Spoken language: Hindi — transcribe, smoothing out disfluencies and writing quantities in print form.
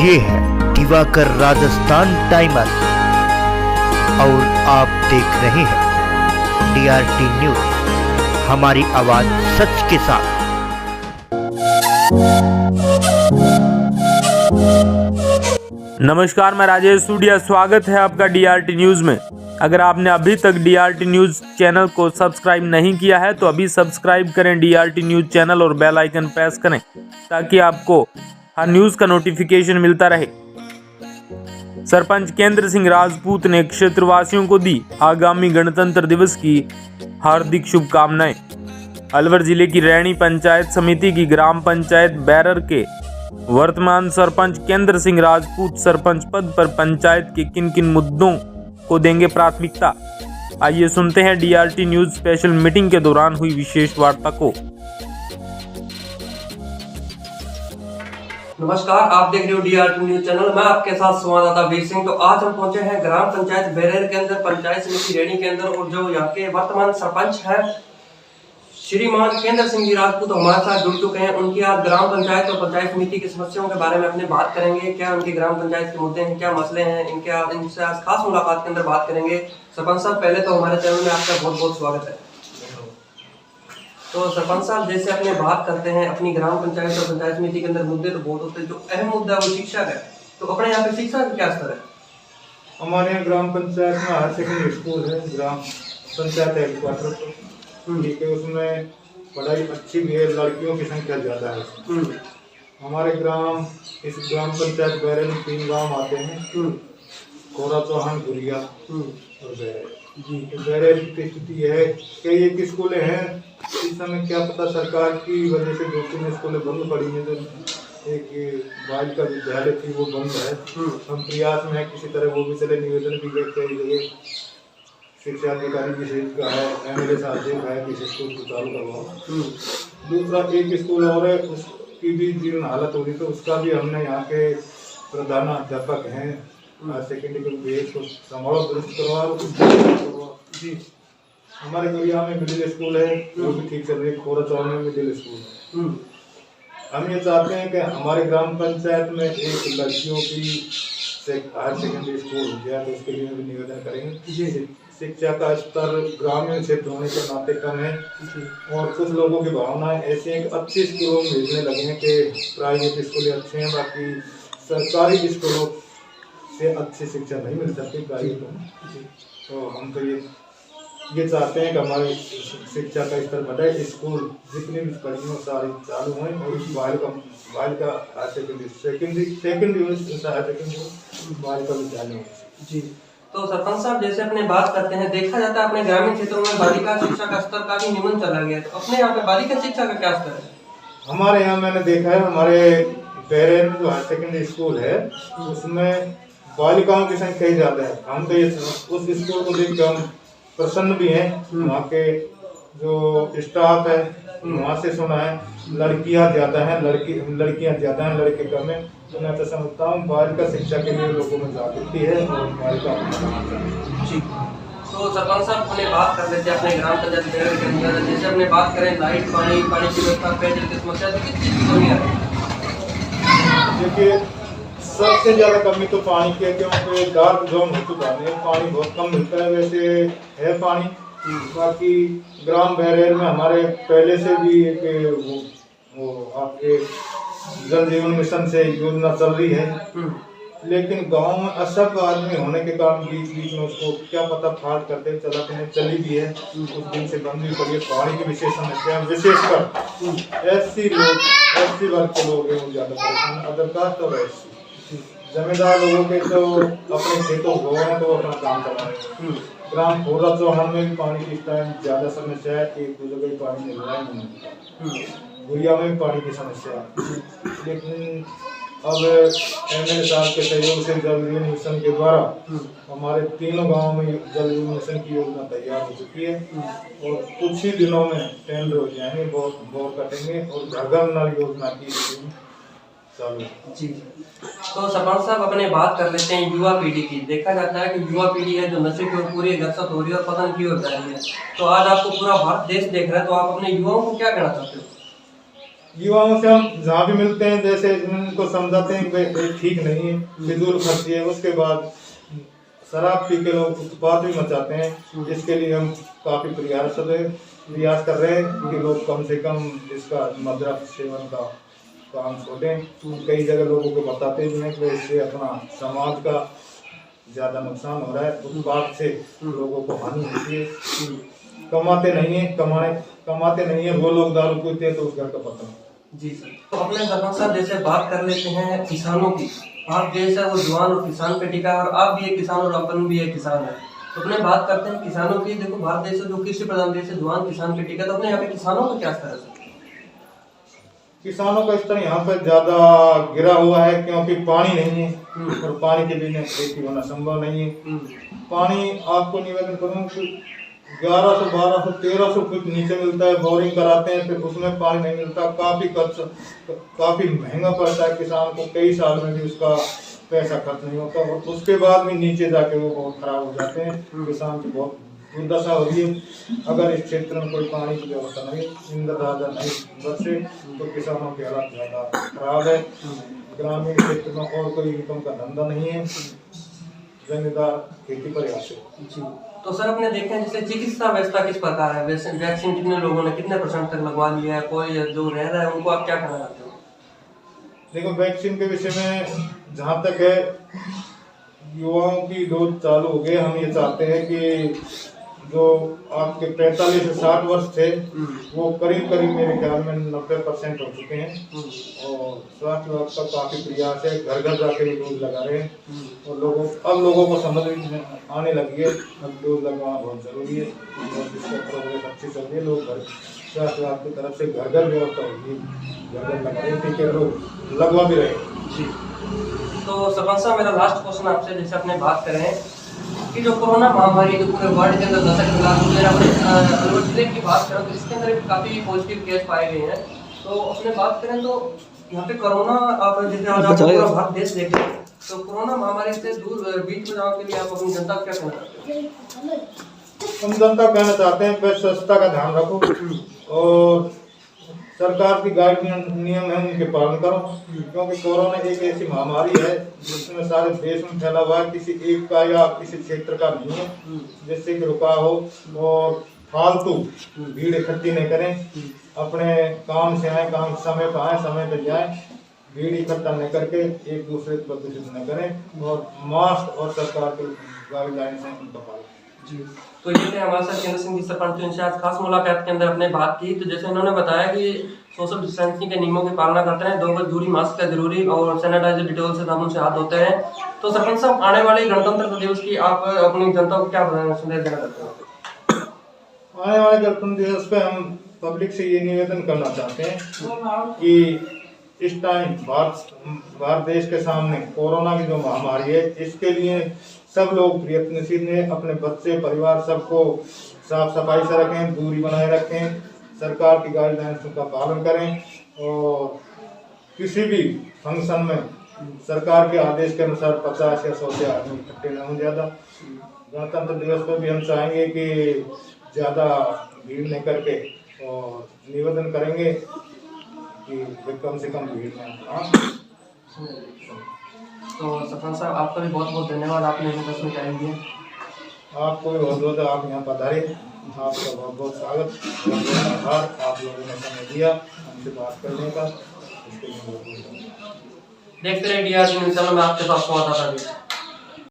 ये है दिवाकर राजस्थान टाइमर और आप देख रहे हैं DRT न्यूज, हमारी आवाज सच के साथ। नमस्कार, मैं राजेश सूडिया, स्वागत है आपका DRT न्यूज में। अगर आपने अभी तक DRT न्यूज चैनल को सब्सक्राइब नहीं किया है तो अभी सब्सक्राइब करें DRT न्यूज चैनल और बेल आइकन प्रेस करें ताकि आपको हर न्यूज का नोटिफिकेशन मिलता रहे। सरपंच केंद्र सिंह राजपूत ने क्षेत्रवासियों को दी आगामी गणतंत्र दिवस की हार्दिक शुभकामनाएं। अलवर जिले की रैणी पंचायत समिति की ग्राम पंचायत बैरर के वर्तमान सरपंच केंद्र सिंह राजपूत सरपंच पद पर पंचायत के किन किन मुद्दों को देंगे प्राथमिकता। आइए सुनते हैं DRT न्यूज स्पेशल मीटिंग के दौरान हुई विशेष वार्ता को। नमस्कार, आप देख रहे हो DRT न्यूज चैनल। मैं आपके साथ संवाददाता वीर सिंह। तो आज हम पहुंचे हैं ग्राम पंचायत बैरर के अंदर, पंचायत समिति रैणी के अंदर, और जो यहाँ के वर्तमान सरपंच हैं श्रीमान केंद्र सिंह जी राजपूत हमारे साथ जुड़ चुके हैं। उनकी आज ग्राम पंचायत और पंचायत समिति की समस्याओं के बारे में अपने बात करेंगे। क्या उनकी ग्राम पंचायत के मुद्दे हैं, क्या मसले हैं, इनसे आज खास मुलाकात के अंदर बात करेंगे। सरपंच साहब, पहले तो हमारे चैनल में आपका बहुत बहुत स्वागत है। तो सरपंच साहब, जैसे अपने बात करते हैं अपनी ग्राम पंचायत और पंचायत समिति के अंदर मुद्दे तो बहुत होते हैं, जो अहम मुद्दा है वो शिक्षा का है। तो अपने यहाँ पे शिक्षा का क्या स्तर है? हमारे यहाँ ग्राम पंचायत में हायर सेकेंडरी स्कूल है, ग्राम पंचायत हेडक्वार्टर ठीक है, उसमें पढ़ाई अच्छी भी है, लड़कियों की संख्या ज़्यादा है। हमारे इस ग्राम पंचायत बैरर में 3 गांव आते हैं, कोरा चौहान, गुरिया और बैरर। बैरर की स्थिति यह है कि एक स्कूलें हैं, इस समय क्या पता सरकार की वजह से 2-3 स्कूलें बंद पड़ी हैं। जो एक बालिका विद्यालय थी वो बंद है। हम प्रयास में है किसी तरह वो भी चले, निवेदन भी करते हैं शिक्षा अधिकारी जी से का है, MLA साहब से का है कि स्कूल को चालू करवाओ। दूसरा एक स्कूल और है, उसकी भी जीवन हालत हो रही, तो उसका भी हमने यहाँ के प्रधान अध्यापक हैं हायर सेकेंडरी के बेस को संभालो, दुरुस्त करवा जी। हमारे गुड़िया में मिडिल स्कूल है, वो भी ठीक चल रही है। खोरा चौक में मिडिल स्कूल है। हम ये चाहते हैं कि हमारे ग्राम पंचायत में एक लड़कियों की हायर सेकेंडरी स्कूल हो गया, तो उसके लिए भी निवेदन करेंगे। शिक्षा का स्तर ग्रामीण क्षेत्र होने के नाते कम है और कुछ लोगों की भावनाएं ऐसे हैं कि अच्छे स्कूलों में भेजने लगे हैं कि प्राइवेट स्कूलें अच्छे हैं, बाकी सरकारी स्कूलों से अच्छी शिक्षा नहीं मिल सकती प्राइवेटों में। तो हम तो ये चाहते हैं कि हमारी शिक्षा का स्तर बढ़े, स्कूल जितनी भी कड़ियों सारी चालू हैं और बालिका हायर सेकेंडरी बालिका विद्यालय हो जी। तो सरपंच साहब, जैसे अपने बात करते हैं, देखा जाता है अपने ग्रामीण क्षेत्रों में बालिका शिक्षा का स्तर काफी निम्न चला गया है। तो अपने यहाँ पे बालिका शिक्षा का क्या स्तर है? हमारे यहाँ मैंने देखा है, हमारे बैरर में जो हायर सेकेंडरी स्कूल है उसमें बालिकाओं की संख्या ही ज्यादा है। हम तो उस स्कूल को देख के हम प्रसन्न भी हैं। वहाँ के जो स्टाफ है वहाँ से सुना है लड़कियाँ ज्यादा हैं, लड़कियाँ ज्यादा हैं, लड़के कम है। तो मैं तो समझता हूँ बालिका शिक्षा के लिए लोगों में जागृति है और बालिका जी। तो सरपंच साहब, अपने बात कर लेते हैं अपने ग्राम पंचायत बैरर के अंदर। जैसे अपने बात करें लाइट, पानी की व्यवस्था, पेयजल की समस्या, तो किस चीज़ की कमी है? देखिए, सबसे ज्यादा कमी तो पानी की है, क्योंकि डार्क जोन हो चुका है, पानी बहुत कम मिलता है। वैसे है पानी, बाकी ग्राम बैरर में हमारे पहले से भी एक वो आपके जल जीवन मिशन से योजना चल रही है, लेकिन गांव में असंख्य आदमी होने के कारण बीच में उसको क्या पता फाड़ करते चली भी है, कुछ दिन से बंद भी पड़ी है। पानी की विशेष समस्या, विशेषकर SC वर्ग के लोग हैं ज्यादा परेशान, अदर कास्ट और SC जमींदार लोगों के तो अपने खेतों को हैं तो अपना काम करा रहे हैं। ग्राम खोरा चौहान में भी पानी की इस टाइम ज्यादा समस्या है, 1-2 जगह पानी मिल रहा है, गुड़िया में भी पानी की समस्या है। लेकिन अब MLA साहब के सहयोग से जल जीवन मिशन के द्वारा हमारे 3 गाँव में जल जीवन मिशन की योजना तैयार हो चुकी है और कुछ ही दिनों में टेंडर हो जाएंगे, बोर कटेंगे और घर नल योजना की जी। तो सरपंच साहब, अपने बात कर लेते हैं युवा पीढ़ी की। देखा जाता है कि युवा पीढ़ी है जो नशे की ओर पूरी ग्रसित हो रही है और पतन की ओर जा रही है। तो आज आपको पूरा भारत देश देख रहा है, तो आप अपने युवाओं को क्या कहना चाहते हो? युवाओं से हम जहाँ भी मिलते हैं जैसे उनको समझाते हैं कि भाई ठीक नहीं है, फिजूल खर्ची है। उसके बाद शराब पी के लोग उत्पाद भी मचाते हैं। इसके लिए हम काफ़ी प्रयास कर रहे हैं कि लोग कम से कम इसका मदिरा सेवन का काम छोड़ें। कई जगह लोगों को बताते भी हैं कि इससे अपना समाज का ज़्यादा नुकसान हो रहा है, उत्पाद से लोगों को हानि होती है। कमाते नहीं है वो लोग दारू पीते हैं तो उस घर का पता नहीं। जी सर, तो अपने सरपंच साहब जैसे बात कर लेते हैं किसानों की। आप जैसा वो जवान और किसान पे टिका है और आप भी एक किसान और अपन भी एक किसान है, तो अपने बात करते हैं किसानों की। देखो भारत देश जो कृषि प्रधान देश है, जवान किसान पे टिका, तो अपने यहाँ पे किसानों का क्या स्तर है? किसानों का स्तर यहाँ पर ज्यादा गिरा हुआ है क्योंकि पानी नहीं है और पानी के बिना खेती होना संभव नहीं है। पानी आपको निवेदन करूँ कि 1100, 1200, 1300 फुट नीचे मिलता है। बोरिंग कराते हैं फिर उसमें पानी नहीं मिलता। काफी महंगा पड़ता है किसान को। कई साल में भी उसका पैसा खर्च नहीं होता और उसके बाद भी नीचे जाके वो बहुत खराब हो जाते हैं। किसान की बहुत दुर्दशा हो रही है। अगर इस क्षेत्र में कोई पानी की व्यवस्था नहीं, इंद्र राजा नहीं बरसे तो किसानों के हालात ज्यादा खराब है। ग्रामीण क्षेत्र में और कोई इनकम का धंधा नहीं है, जमींदार खेती पर आश्रित। जी, तो सर अपने देखें जैसे चिकित्सा व्यवस्था किस प्रकार है? वैक्सीन कितने लोगों ने कितने % तक लगवा लिया है? कोई जो रह रहा है उनको आप क्या कहना चाहते हो? देखो वैक्सीन के विषय में जहाँ तक है, युवाओं की डोज चालू हो गई। हम ये चाहते हैं कि जो आपके 45 से 60 वर्ष थे वो करीब मेरे ख्याल में 90% हो चुके हैं और स्वास्थ्य विभाग का काफी प्रयास है। घर घर जाके भी डोज लगा रहे हैं और लोगों को समझ आने लगी है अब डोज लगवाना बहुत जरूरी है और जिसका प्रोग्रेस अच्छी चल रही है। लोग घर स्वास्थ्य विभाग की तरफ से घर व्यवस्था होगी, घर लगा रहे हैं, टीके लोग लगवा भी रहे हैं। तो सरपंच साहब मेरा लास्ट क्वेश्चन आपसे, जैसे अपने बात करें कि जो कोरोना महामारी जो पूरे वर्ल्ड के अंदर दशक अलवर जिले की बात करें तो इसके अंदर भी काफी पॉजिटिव केस पाए गए हैं। तो अपने बात करें तो यहाँ पे कोरोना आप जैसे पूरा भारत देश देख रहे हैं, तो कोरोना महामारी से दूर बीच बचाव के लिए आप अपनी जनता को क्या कहना चाहते हैं? हम जनता को कहना चाहते हैं कि स्वच्छता का ध्यान रखो और सरकार की गाइडलाइन नियम है उनके पालन करो क्योंकि कोरोना एक ऐसी महामारी है जिसमें सारे देश में फैला हुआ है। किसी एक का या किसी क्षेत्र का नहीं है जिससे कि रुका हो। और फालतू भीड़ इकट्ठी नहीं करें, अपने काम से आए, काम समय पर आए, समय पर जाए। भीड़ इकट्ठा नहीं करके एक दूसरे को प्रदूषित न करें और मास्क और सरकार के गाइडलाइन से उनका पालन। जी, तो ये थे हमारे साथ केंद्र सिंह जी सरपंच इनसे आज खास मुलाकात के अंदर अपने बात की। तो जैसे इन्होंने बताया कि सोशल डिस्टेंसिंग के नियमों की पालना करते हैं, 2 गज दूरी, मास्क का जरूरी और सैनिटाइजर डिटॉल से साबुन से हाथ धोते हैं। तो सरपंच साहब आने वाले गणतंत्र दिवस की आप अपनी जनता को क्या संदेश देना चाहते हैं? आने वाले गणतंत्र दिवस पे हम पब्लिक से ये निवेदन करना चाहते हैं कि इस टाइम भारत देश के सामने कोरोना की जो महामारी है इसके लिए सब लोग प्रयत्नशील हैं। अपने बच्चे, परिवार सबको साफ सफाई से रखें, दूरी बनाए रखें, सरकार की गाइडलाइंस का पालन करें और किसी भी फंक्शन में सरकार के आदेश के अनुसार 50 या 100 से आदमी इकट्ठे न हों ज़्यादा। गणतंत्र दिवस पर भी हम चाहेंगे कि ज़्यादा भीड़ नहीं करके और निवेदन करेंगे कि कम से कम भीड़ में। तो सरपंच साहब आपका भी बहुत बहुत धन्यवाद, आपने हमें 10 मिनट टाइम दिया। आपको भी बहुत आप यहाँ पधारे, आपका बहुत बहुत स्वागत, आभार। आप लोगों ने समय दिया हमसे बात करने का, इसके लिए बहुत बहुत धन्यवाद। देखते रहिए DRT न्यूज़ चैनल में आपके साथ संवाददाता भी।